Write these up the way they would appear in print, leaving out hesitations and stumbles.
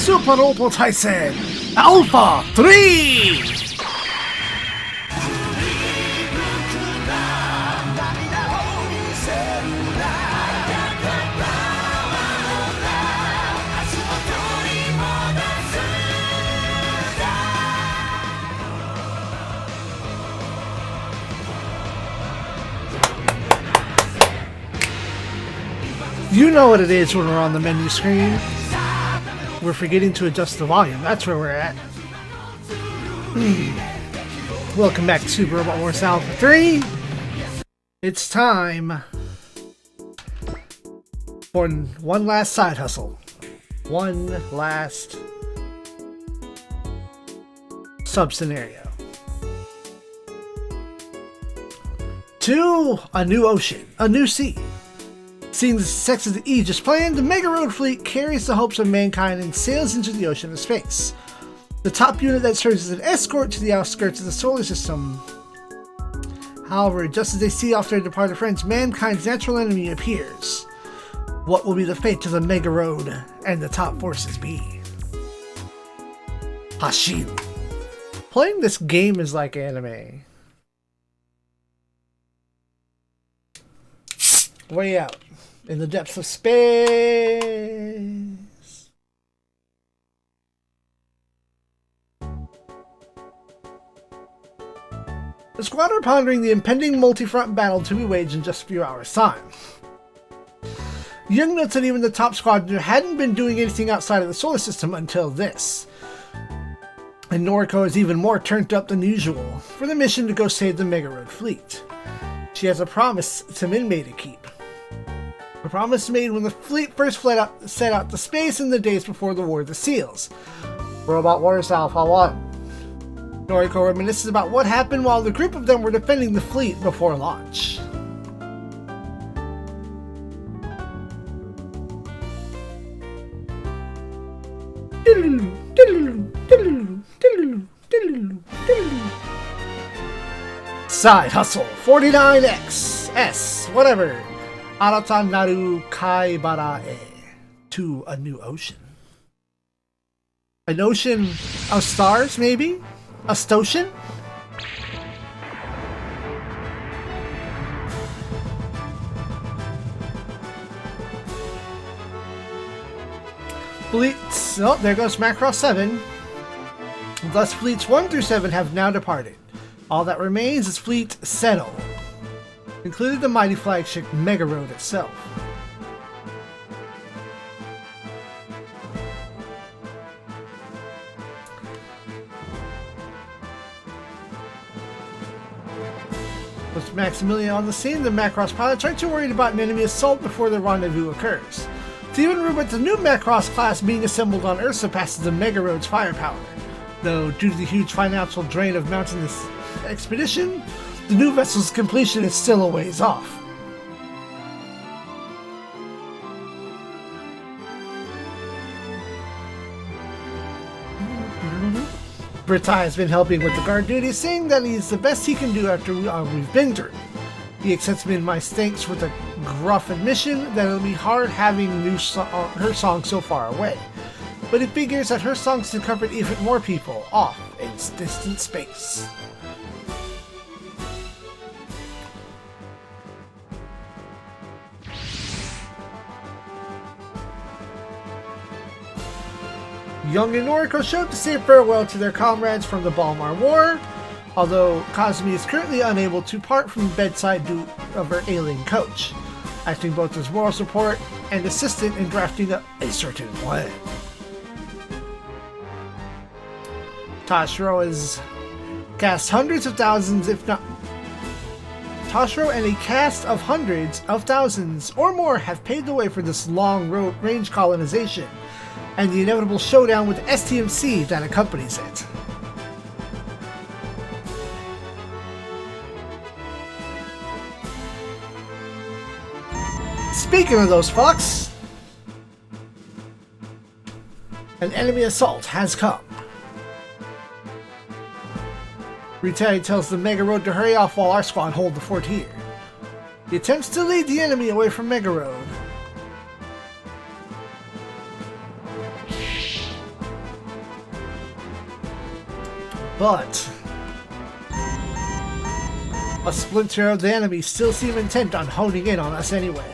Super Robo Tyson Alpha 3! You know what it is when we're on the menu screen. We're forgetting to adjust the volume. That's where we're at. Welcome back to Super Robot Wars Alpha 3. It's time for one last side hustle. One last sub-scenario. To a new ocean, a new sea. Seeing the success of the Aegis plan, the Mega Road fleet carries the hopes of mankind and sails into the ocean of space. The top unit that serves as an escort to the outskirts of the solar system. However, just as they see off their departed friends, mankind's natural enemy appears. What will be the fate of the Mega Road and the top forces be? Hashim. Playing this game is like anime. Way out in the depths of space. The squad are pondering the impending multi-front battle to be waged in just a few hours' time. Young notes that even the top squad hadn't been doing anything outside of the solar system until this. And Noriko is even more turned up than usual for the mission to go save the Mega Road fleet. She has a promise to Minmay to keep. A promise made when the fleet first set out to space in the days before the War of the Seals. Robot Wars Alpha 1. Noriko reminisces about what happened while the group of them were defending the fleet before launch. Side Hustle 49X S whatever. Arata naru kaibara e. To a new ocean. An ocean of stars, maybe? A stocean? Fleets. Oh, there goes Macross 7. Thus, fleets 1 through 7 have now departed. All that remains is Fleet Settle, including the mighty flagship Mega Road itself. With Maximilian on the scene, the Macross pilots aren't too worried about an enemy assault before the rendezvous occurs. It's even rumored the new Macross class being assembled on Earth surpasses the Mega Road's firepower. Though, due to the huge financial drain of mounting this expedition, the new vessel's completion is still a ways off. Britai has been helping with the guard duty, saying that he's the best he can do after we've been through. He accepts Minmai's thanks with a gruff admission that it'll be hard having her song so far away. But it figures that her songs can comfort even more people off in distant space. Young and Noriko showed to say farewell to their comrades from the Balmar War, although Kazumi is currently unable to part from bedside due of her ailing coach, acting both as moral support and assistant in drafting up a certain plan. Tashiro has cast hundreds of thousands, if not... Tashiro and a cast of hundreds of thousands or more have paved the way for this long-range colonization, and the inevitable showdown with STMC that accompanies it. Speaking of those fucks, an enemy assault has come. Ruteri tells the Mega Road to hurry off while our squad hold the fort here. He attempts to lead the enemy away from Mega Road. But a splinter of the enemy still seem intent on honing in on us anyway.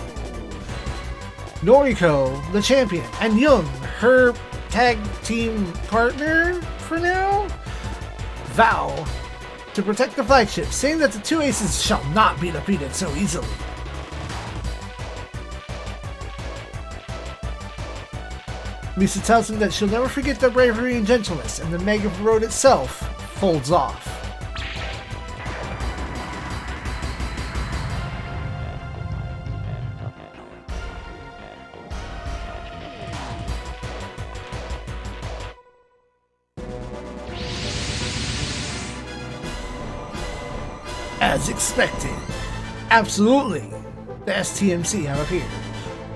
Noriko, the champion, and Young, her tag team partner for now, vow to protect the flagship, saying that the two aces shall not be defeated so easily. Misa tells him that she'll never forget their bravery and gentleness, and the Mega Road itself folds off. As expected. Absolutely. The STMC have appeared.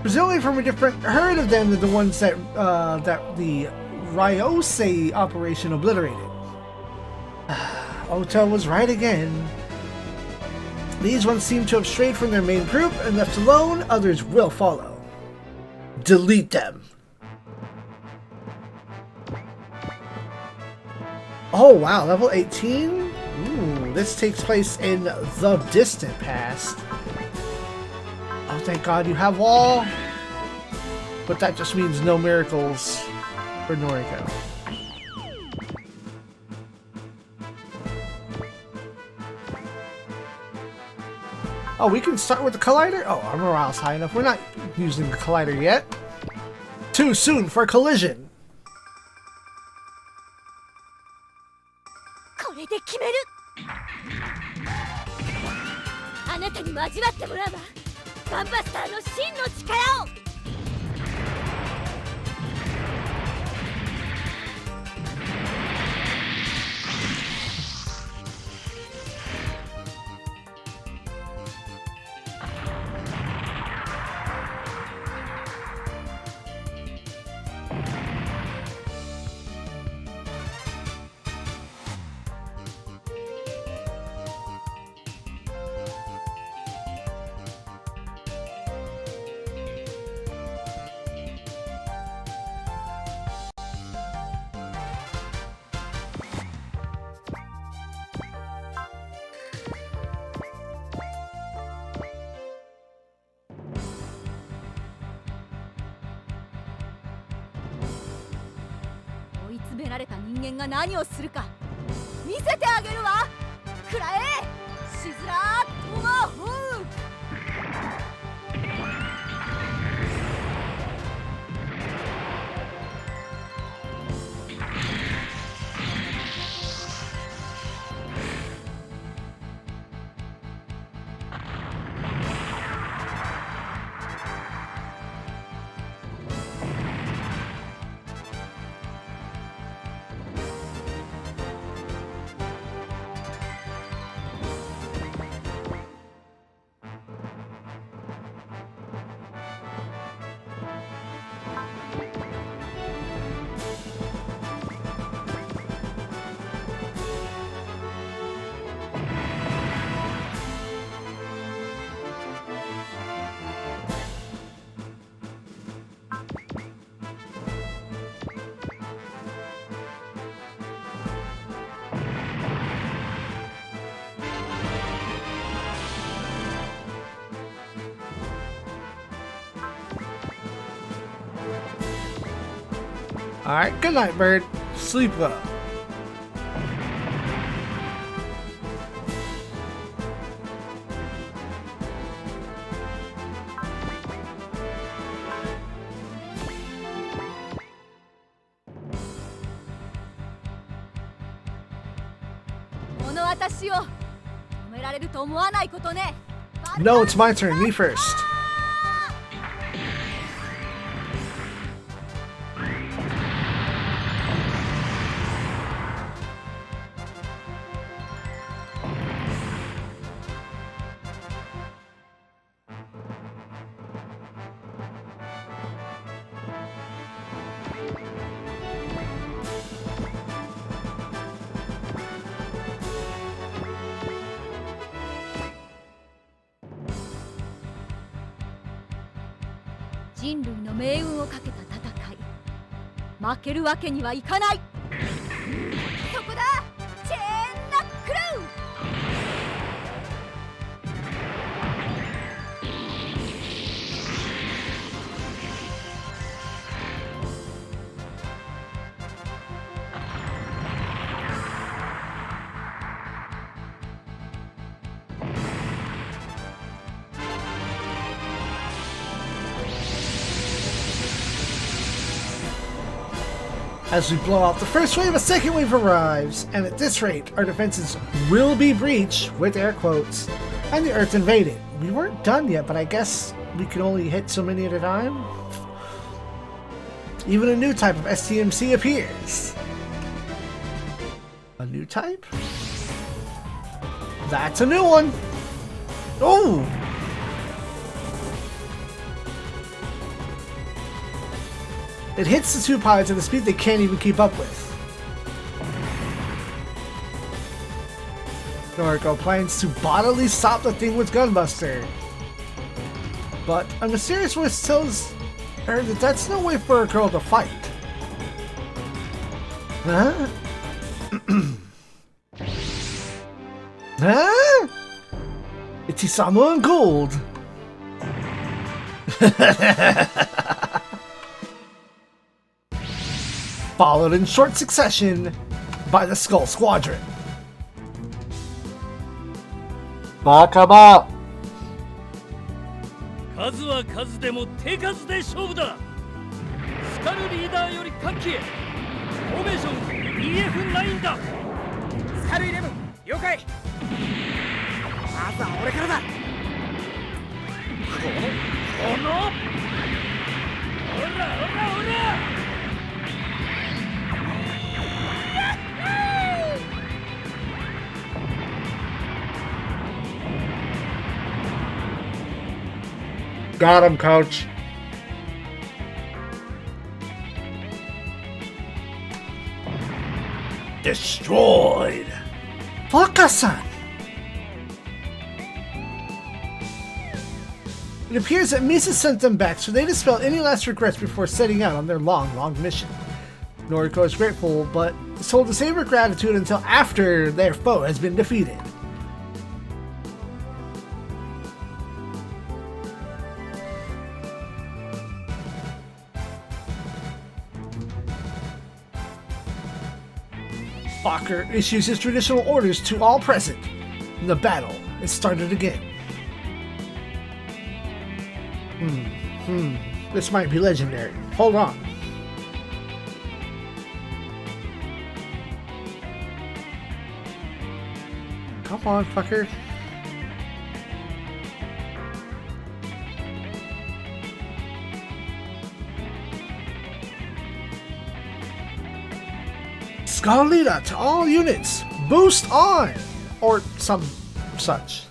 Presumably from a different herd of them than the ones that the Ryosei operation obliterated. Ota was right again. These ones seem to have strayed from their main group and left alone, others will follow. Delete them. Oh wow, level 18? Ooh, this takes place in the distant past. Oh, thank God you have all. But that just means no miracles for Noriko. Oh, we can start with the collider? Oh, our morale's high enough. We're not using the collider yet. Too soon for collision. これで決める。あなたにも味わってもらうわ。ガンバスターの真の力を。追い詰められた人間が何をするか見せてあげるわ。くらえシズラートマホーク。Alright, good night, bird. Sleep well. No, it's my turn. Me first.人類の命運をかけた戦い、負けるわけにはいかない。そこだ、As we blow out the first wave, a second wave arrives, and at this rate, our defenses will be breached, with air quotes, and the Earth invaded. We weren't done yet, but I guess we can only hit so many at a time? Even a new type of STMC appears. A new type? That's a new one! Oh! It hits the two pilots at a speed they can't even keep up with. Noriko plans to bodily stop the thing with Gunbuster. But a mysterious voice tells her that that's no way for a girl to fight. Huh? Huh? It's Isamu in gold. Followed in short succession by the Skull Squadron. Bakaba! 数は数でも手数で勝負だ。スカルリーダーより各機へフォーメーション EF9 だ。スカル11了解。まずは俺からだ。このオラオラオラ。 Got him, coach. Destroyed. Focus-san. It appears that Misa sent them back so they dispel any last regrets before setting out on their long mission. Noriko is grateful, but is told to save her gratitude until after their foe has been defeated. Fokker issues his traditional orders to all present. The battle is started again. This might be legendary. Hold on. Come on, fucker. Scarlita to all units! Boost on! Or some such.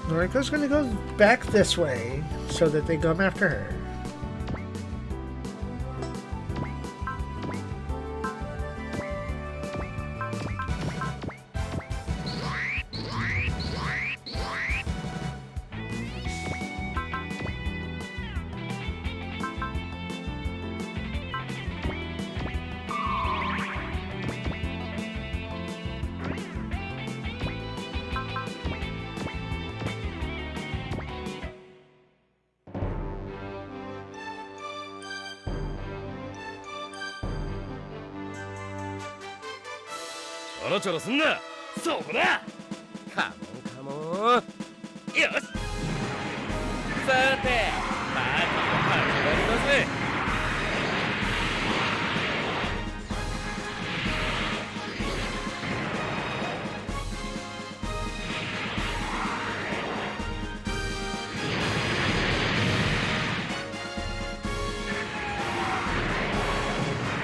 Noriko's gonna go back this way so that they come after her.ちょろすんな。そこだ。カモンカモン。よし。さて、パーティーが始まります。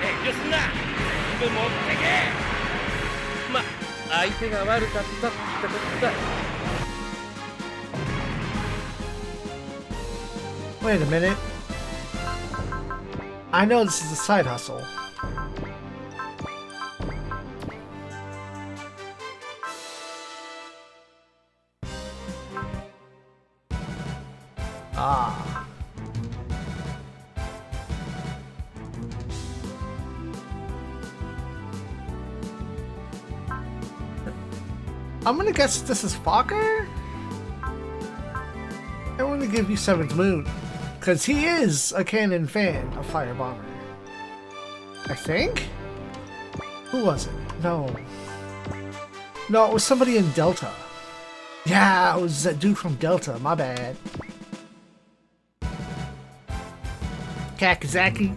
遠慮すんな。全部持ってけ。 相手が悪かったってことだ。 Wait a minute. I know this is a side hustle. Ah. I'm gonna guess this is Fokker? I want to give you 7th Moon, because he is a canon fan of Fire Bomber. I think? Who was it? No. No, it was somebody in Delta. Yeah, it was that dude from Delta, my bad. Kakizaki. い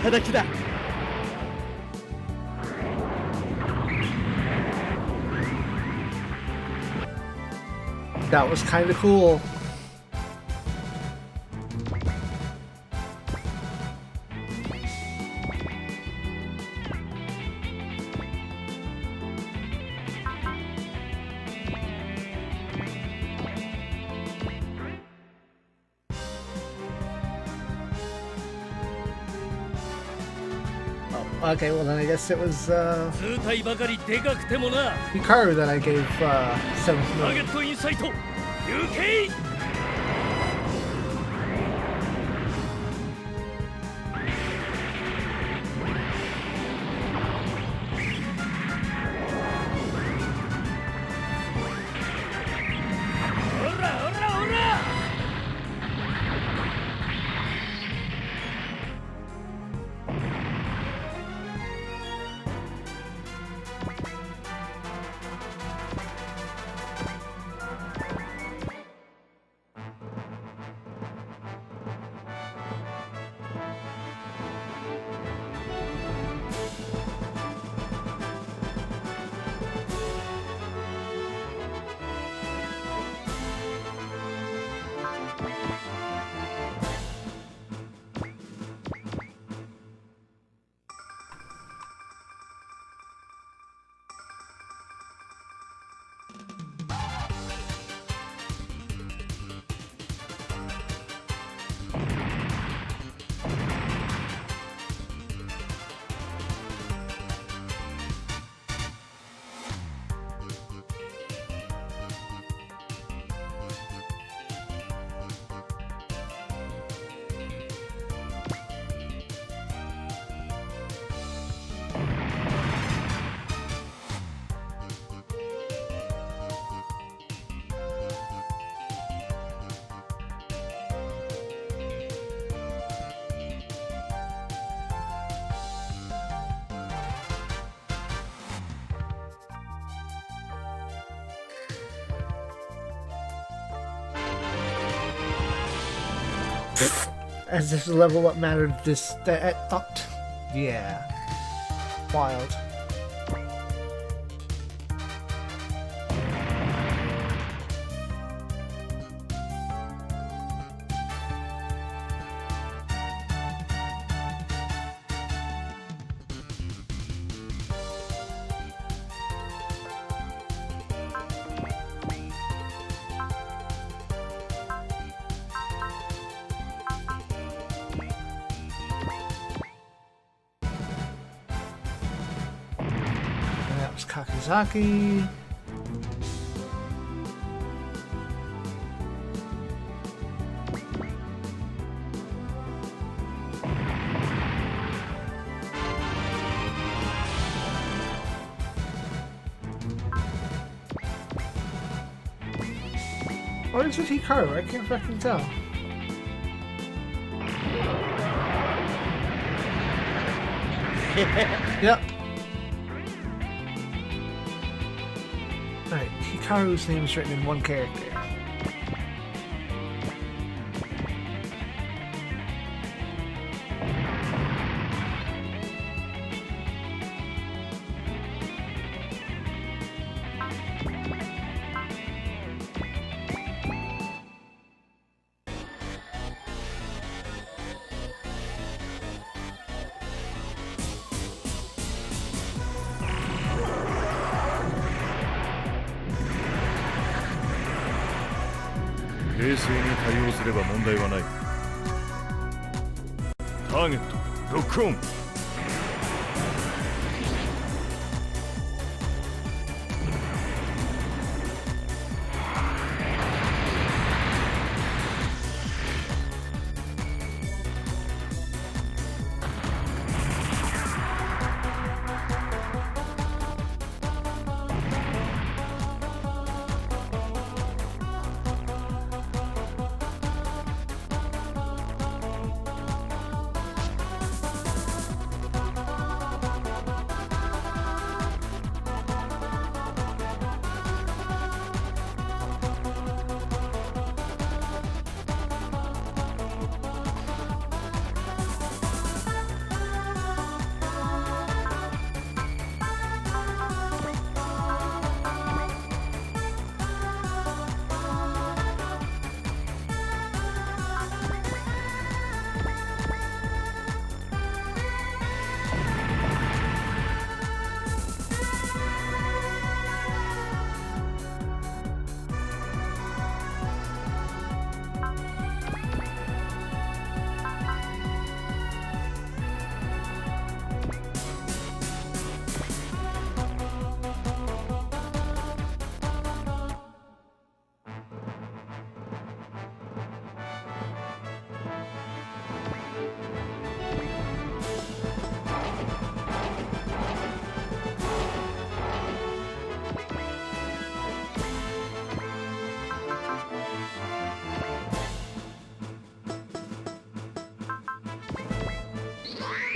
ただきだ。 That was kind of cool. Oh, okay, well then I guess it was 図体ばかりでかくてもな。 Hikaru that I gave 7th ターゲ moon. ットインサイト。行け。 オラオラオラ。 As if the level up mattered this thought. Yeah. Wild. That was Kakizaki. What is with Hikaru? I can't fucking tell. Yep. Right, Hikaru's name is written in one character. Target, lock on.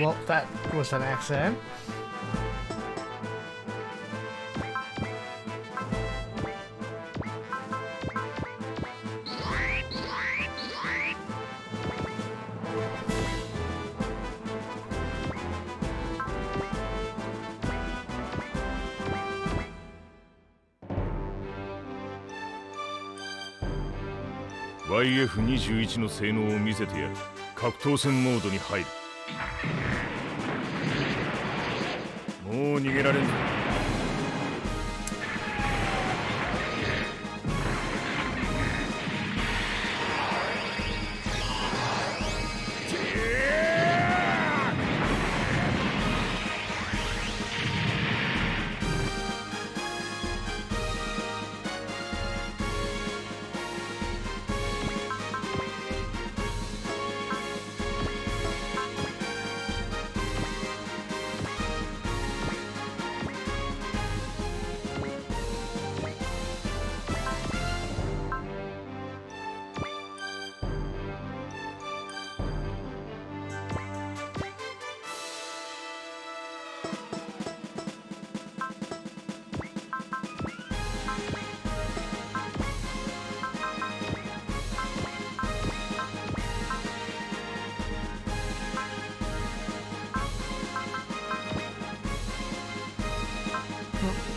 Well, that was an accident. YF21 の性能を見せてやる。格闘戦モードに入る。もう逃げられんぞ。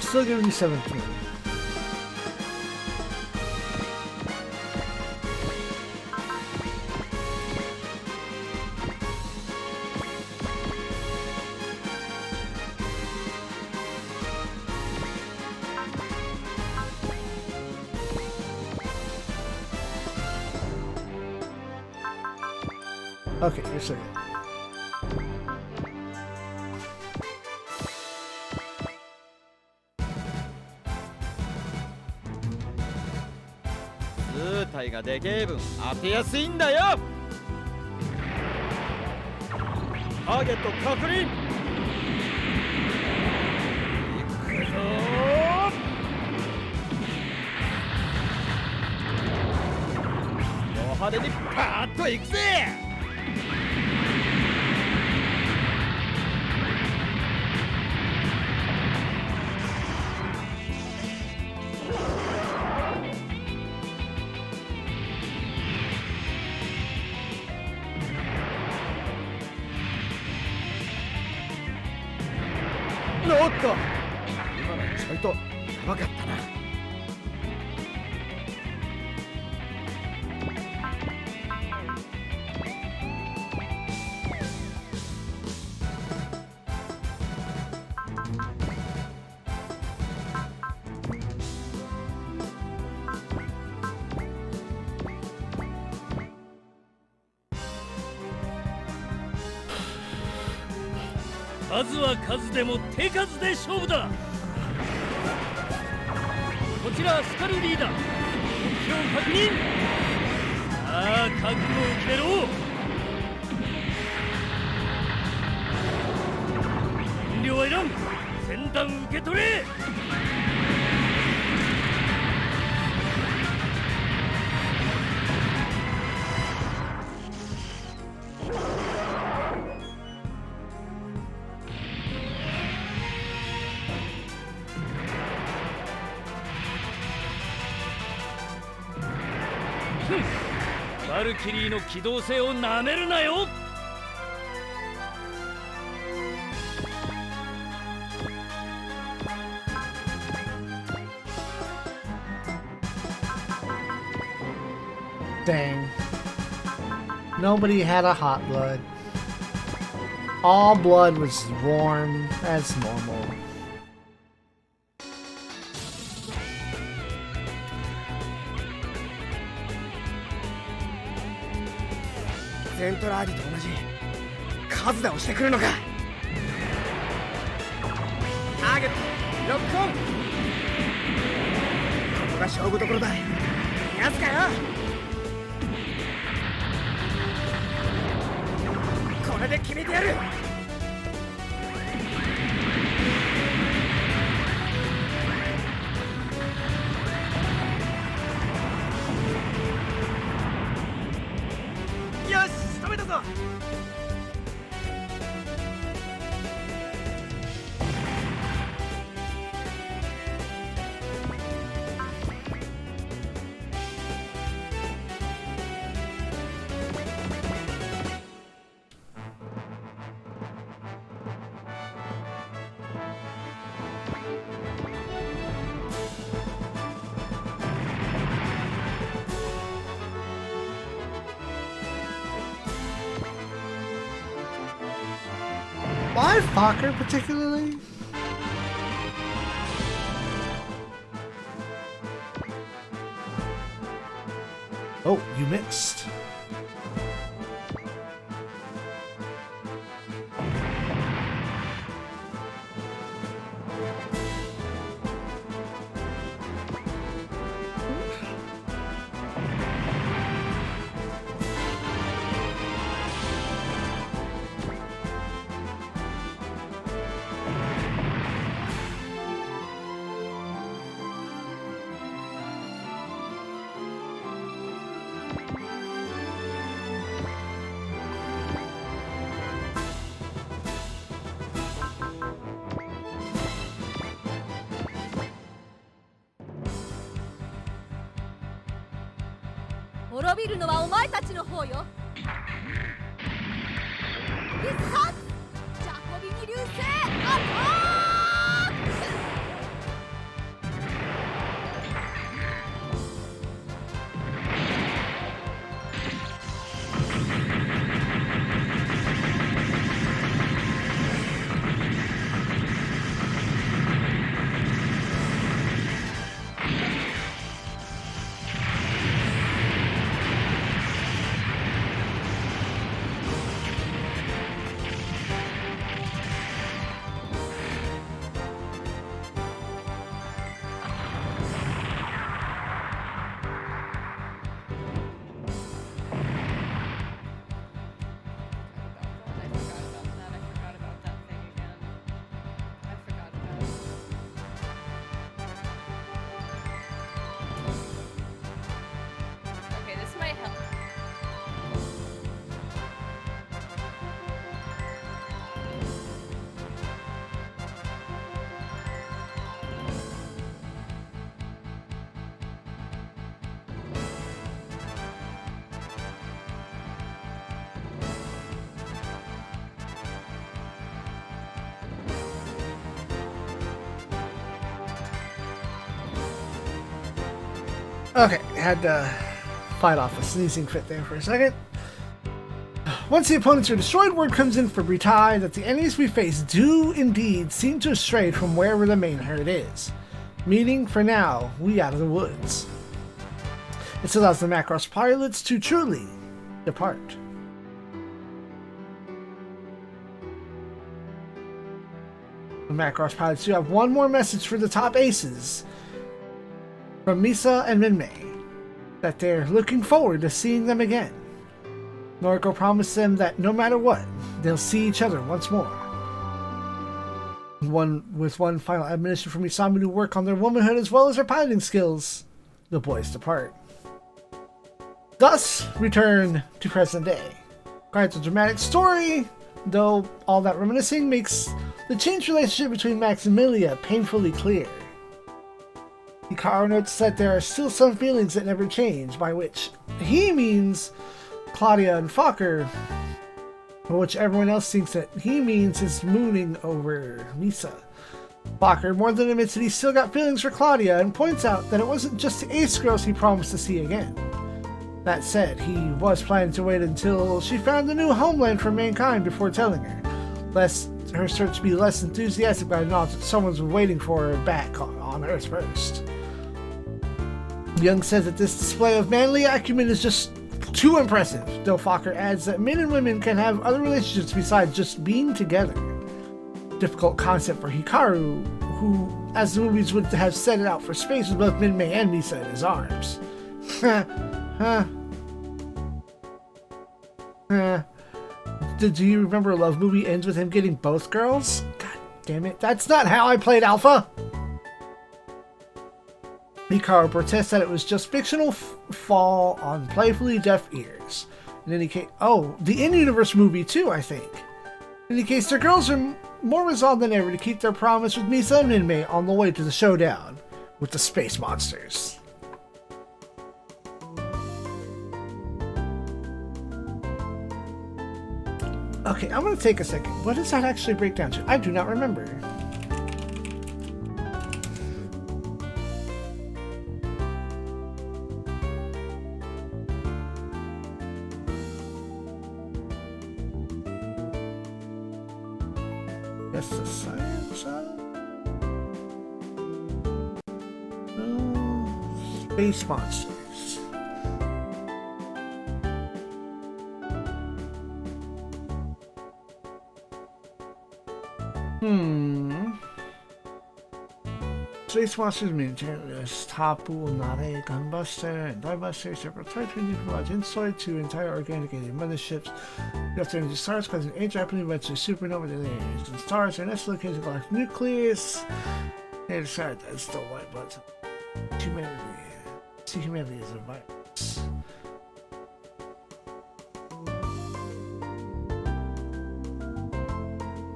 Still giving you 17. Okay, you're still good. ZEON がでけえ分当てやすいんだよ。ターゲット確認。行くぞー。ド派手にパーッと行くぜ。おっと、今のちょいとやばかったな。数は数でも手数で勝負だ。こちらスカルリーダー、目標確認。さあ覚悟を決めろ。遠慮はいらん。先端受け取れ。バルキリーの機動性をなめるなよ。Dang. Nobody had a hot blood. All blood was warm as normal. ゼントラーディと同じ数で押してくるのか。ターゲットロックオン。ここが勝負どころだ。やつかよ。これで決めてやる。よし、仕留めたぞ。Why Fokker particularly? Oh, you missed.滅びるのはお前たちの方よ。必殺ジャコビニ流星アタック。Okay, had to fight off a sneezing fit there for a second. Once the opponents are destroyed, word comes in for Britai that the enemies we face do indeed seem to have strayed from wherever the main herd is. Meaning, for now, we out of the woods. This allows the Macross pilots to truly depart. The Macross pilots do have one more message for the top aces from Misa and Minmay, that they're looking forward to seeing them again. Noriko promised them that no matter what, they'll see each other once more. With one final admonition from Isamu to work on their womanhood as well as their piloting skills, the boys depart. Thus, return to present day. Quite a dramatic story, though all that reminiscing makes the changed relationship between Max and Milia painfully clear. Hikaru notes that there are still some feelings that never change, by which he means Claudia and Fokker, which everyone else thinks that he means is mooning over Misa. Fokker more than admits that he's still got feelings for Claudia and points out that it wasn't just the Ace Girls he promised to see again. That said, he was planning to wait until she found a new homeland for mankind before telling her, lest her search be less enthusiastic by the knowledge that someone's waiting for her back on Earth first. Young says that this display of manly acumen is just too impressive, though Fokker adds that men and women can have other relationships besides just being together. Difficult concept for Hikaru, who, as the movies would have set it out for space with both Minmay and Misa in his arms. Do you remember a love movie ends with him getting both girls? God damn it, that's not how I played Alpha! Hikaru protests that it was just fictional fall on playfully deaf ears. In any case, oh, the in-universe movie too, I think. In any case, their girls are more resolved than ever to keep their promise with Misa and Minmay on the way to the showdown with the space monsters. Okay, I'm gonna take a second. What does that actually break down to? I do not remember. That's the science side. Space monsters. Space monsters maintain this Tapu, Nare, Gunbuster, and Diebuster, several types ranging from large insect to entire organic alien motherships. You have to energy stars causing age rapidly eventually supernova in the areas. And stars are nestled located in the galactic nucleus. They decided that's the white blood cell. Humanity. See, humanity is a virus.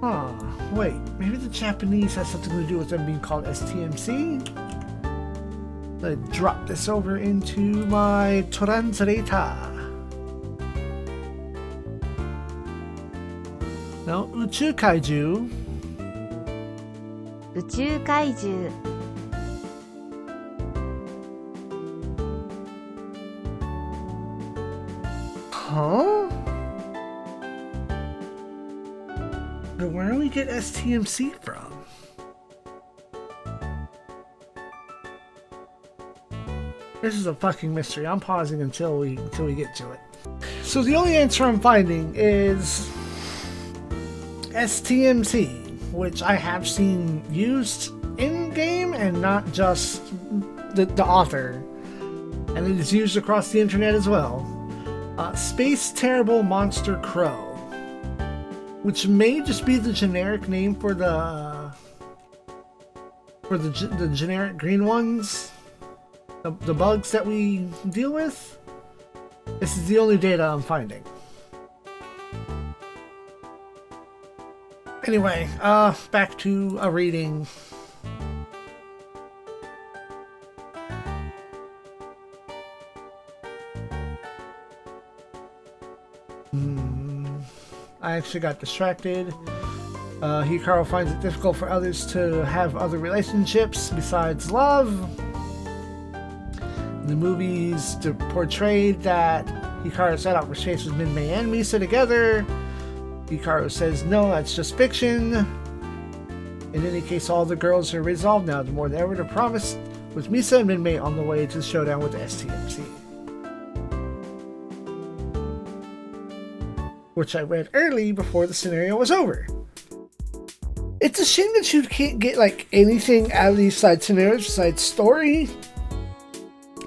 Huh, wait, maybe the Japanese has something to do with them being called STMC? Let's drop this over into my translator. No, Uchu Kaiju. 宇宙怪獣 Huh? But where do we get STMC from? This is a fucking mystery. I'm pausing until we get to it. So the only answer I'm finding is STMC, which I have seen used in game and not just the author, and it is used across the internet as well. Space Terrible Monster Crow, which may just be the generic name for the generic green ones, the bugs that we deal with. This is the only data I'm finding. Anyway, back to a reading. I actually got distracted. Hikaru finds it difficult for others to have other relationships besides love. In the movies portrayed that Hikaru set out for space with Minmay and Misa together. Hikaru says no, that's just fiction. In any case, all the girls are resolved now more than ever to promise with Misa and Minmay on the way to the showdown with the STMC. Which I read early before the scenario was over. It's a shame that you can't get like anything out of these side scenarios besides story.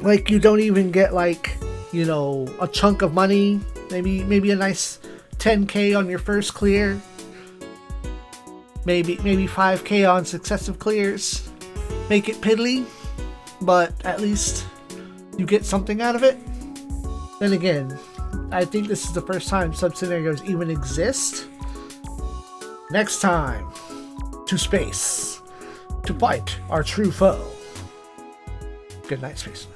Like you don't even get like, you know, a chunk of money, maybe a nice 10k on your first clear. Maybe 5k on successive clears. Make it piddly, but at least you get something out of it. Then again, I think this is the first time sub-scenarios even exist. Next time, to space, to fight our true foe. Good night, space.